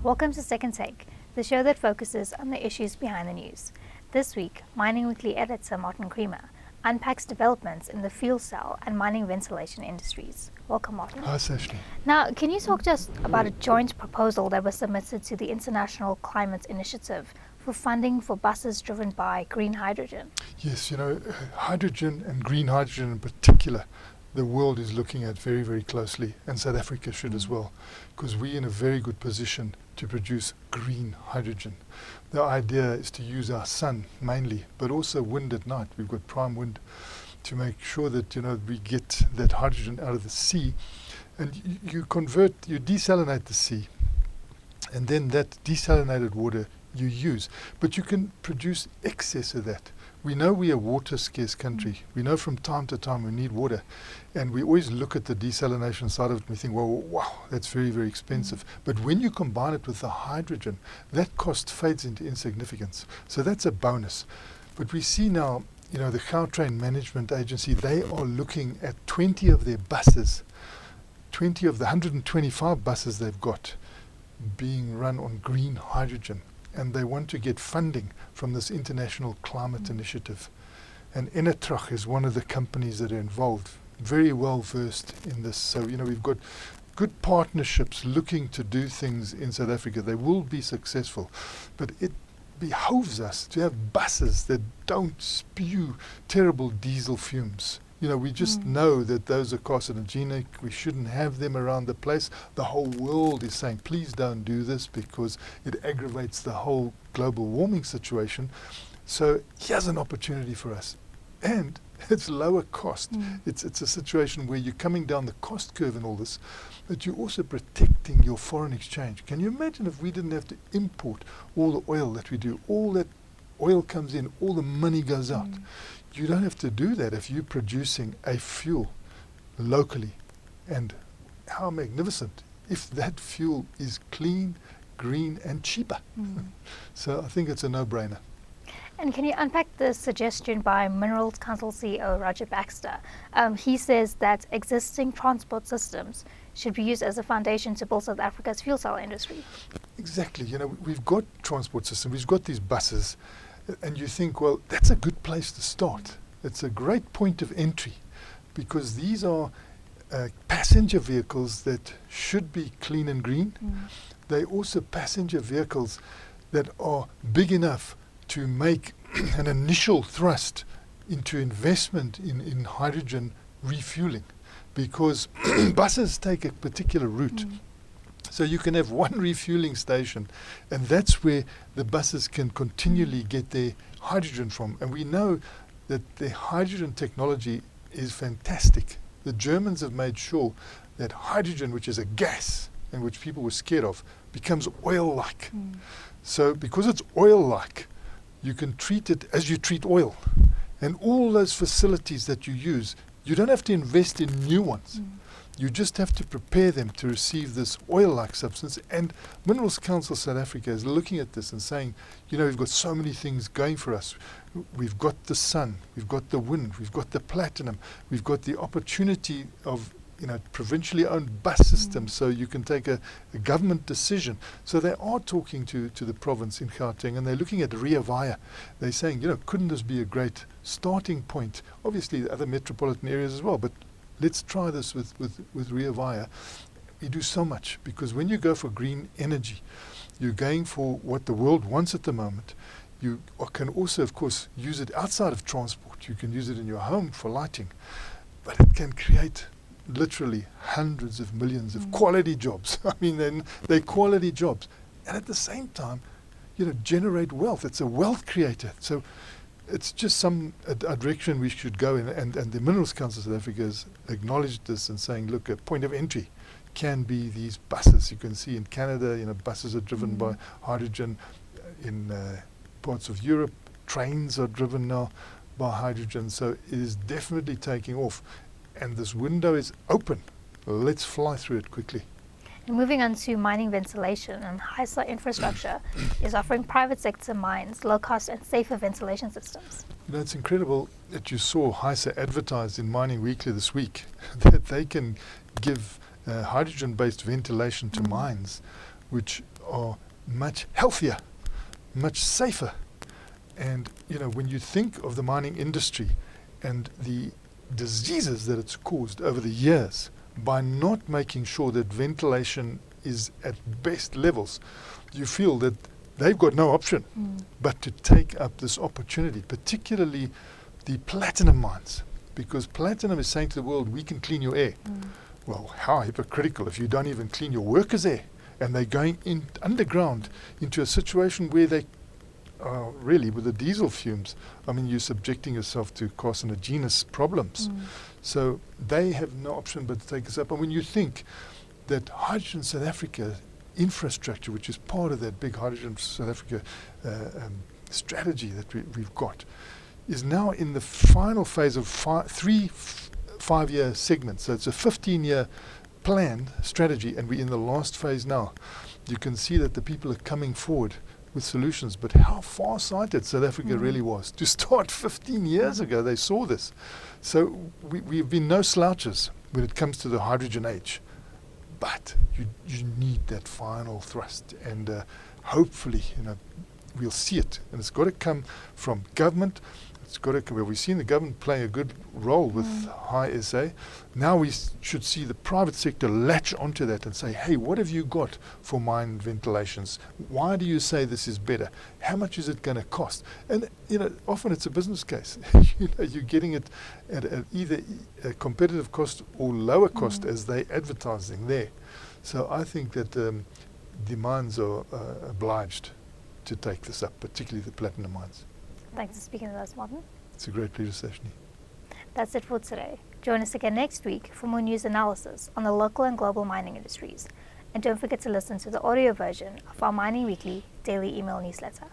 Welcome to Second Take, the show that focuses on the issues behind the news. This week, Mining Weekly editor Martin Creamer unpacks developments in the fuel cell and mining ventilation industries. Welcome, Martin. Hi, Ashley. Now, can you talk to us about a joint proposal that was submitted to the International Climate Initiative for funding for buses driven by green hydrogen? Yes, hydrogen and green hydrogen in particular, the world is looking at very, very closely, and South Africa should as well, because we're in a very good position to produce green hydrogen. The idea is to use our sun mainly, but also wind at night. We've got prime wind to make sure that we get that hydrogen out of the sea, and you desalinate the sea, and then that desalinated water you use, but you can produce excess of that. We know we are a water scarce country. We know from time to time we need water, and we always look at the desalination side of it and we think, well, wow, that's very, very expensive. But when you combine it with the hydrogen, that cost fades into insignificance. So that's a bonus. But we see now, the Gautrain Management Agency, they are looking at 20 of their buses, 20 of the 125 buses they've got being run on green hydrogen. And they want to get funding from this International Climate Initiative. And Enetrach is one of the companies that are involved, very well versed in this. So, we've got good partnerships looking to do things in South Africa. They will be successful, but it behoves us to have buses that don't spew terrible diesel fumes. We just know that those are carcinogenic. We shouldn't have them around the place. The whole world is saying, please don't do this because it aggravates the whole global warming situation. So here's an opportunity for us. And it's lower cost. It's a situation where you're coming down the cost curve and all this, but you're also protecting your foreign exchange. Can you imagine if we didn't have to import all the oil that we do? All that oil comes in, all the money goes out. You don't have to do that if you're producing a fuel locally. And how magnificent if that fuel is clean, green and cheaper. So I think it's a no-brainer. And can you unpack the suggestion by Minerals Council CEO Roger Baxter? He says that existing transport systems should be used as a foundation to build South Africa's fuel cell industry. Exactly. We've got transport systems, we've got these buses, and you think, well, that's a good place to start. It's a great point of entry because these are passenger vehicles that should be clean and green. They're also passenger vehicles that are big enough to make an initial thrust into investment in hydrogen refueling, because buses take a particular route. So you can have one refueling station, and that's where the buses can continually get their hydrogen from. And we know that the hydrogen technology is fantastic. The Germans have made sure that hydrogen, which is a gas and which people were scared of, becomes oil-like. So because it's oil-like, you can treat it as you treat oil. And all those facilities that you use, you don't have to invest in new ones. You just have to prepare them to receive this oil-like substance. And Minerals Council South Africa is looking at this and saying, we've got so many things going for us. We've got the sun, we've got the wind, we've got the platinum, we've got the opportunity of provincially owned bus systems, so you can take a government decision. So they are talking to the province in Gauteng, and they're looking at Rea Vaya. They're saying, couldn't this be a great starting point? Obviously, the other metropolitan areas as well, but let's try this with Rea Vaya. We do so much, because when you go for green energy, you're going for what the world wants at the moment. You can also, of course, use it outside of transport. You can use it in your home for lighting, but it can create literally hundreds of millions of quality jobs. I mean, they're quality jobs. And at the same time, generate wealth. It's a wealth creator. So it's just a direction we should go in. And the Minerals Council of South Africa has acknowledged this and saying, look, a point of entry can be these buses. You can see in Canada, buses are driven by hydrogen. In parts of Europe, trains are driven now by hydrogen. So it is definitely taking off. And this window is open. Let's fly through it quickly. And moving on to mining ventilation, and HySA Infrastructure is offering private sector mines low-cost and safer ventilation systems. It's incredible that you saw HySA advertised in Mining Weekly this week, that they can give hydrogen-based ventilation to mines, which are much healthier, much safer. And, when you think of the mining industry and the diseases that it's caused over the years by not making sure that ventilation is at best levels, you feel that they've got no option but to take up this opportunity, particularly the platinum mines, because platinum is saying to the world, we can clean your air. Well, how hypocritical if you don't even clean your workers' air, and they're going in underground into a situation where they are really, with the diesel fumes, you're subjecting yourself to carcinogenous problems. So they have no option but to take us up. And when you think that Hydrogen South Africa infrastructure, which is part of that big Hydrogen South Africa strategy that we've got, is now in the final phase of three 5-year segments. So it's a 15-year plan strategy, and we're in the last phase now. You can see that the people are coming forward with solutions, but how far-sighted South Africa really was. To start 15 years ago, they saw this. So we've been no slouches when it comes to the hydrogen age. But you need that final thrust, and hopefully, we'll see it. And it's got to come from government. It's got to come. Well, we've seen the government playing a good role with HySA. Now we should see the private sector latch onto that and say, hey, what have you got for mine ventilations? Why do you say this is better? How much is it going to cost? And, often it's a business case. You're getting it at either a competitive cost or lower cost as they're advertising there. So I think that the mines are obliged to take this up, particularly the platinum mines. Thanks for speaking with us, Martin. It's a great pleasure, Sashni. That's it for today. Join us again next week for more news analysis on the local and global mining industries. And don't forget to listen to the audio version of our Mining Weekly daily email newsletter.